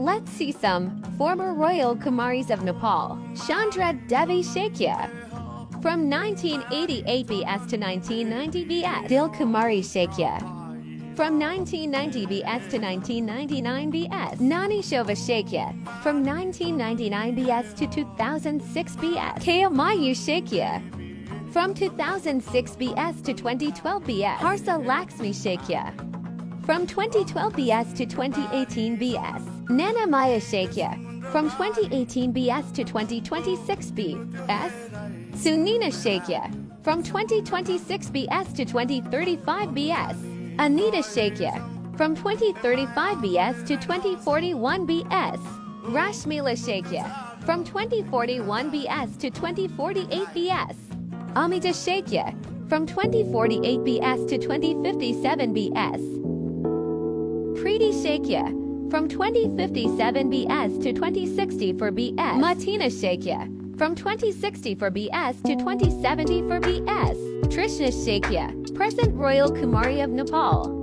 Let's see some former royal Kumaris of Nepal. Chandra Devi Shakya. From 1988 BS to 1990 BS. Dil Kumari Shakya. From 1990 BS to 1999 BS. Nani Shova Shakya. From 1999 BS to 2006 BS. Kayamayu Shakya. From 2006 BS to 2012 BS. Harsa Laxmi Shakya. From 2012 BS to 2018 BS. Nana Maya Shakya. From 2018 BS to 2026 BS. Sunina Shakya. From 2026 BS to 2035 BS. Anita Shakya. From 2035 BS to 2041 BS. Rashmila Shakya. From 2041 BS to 2048 BS. Amita Shakya. From 2048 BS to 2057 BS. Preeti Shakya. From 2057 BS to 2060 for BS. Matina Shakya. From 2060 for BS to 2070 for BS. Trishna Shakya. Present Royal Kumari of Nepal.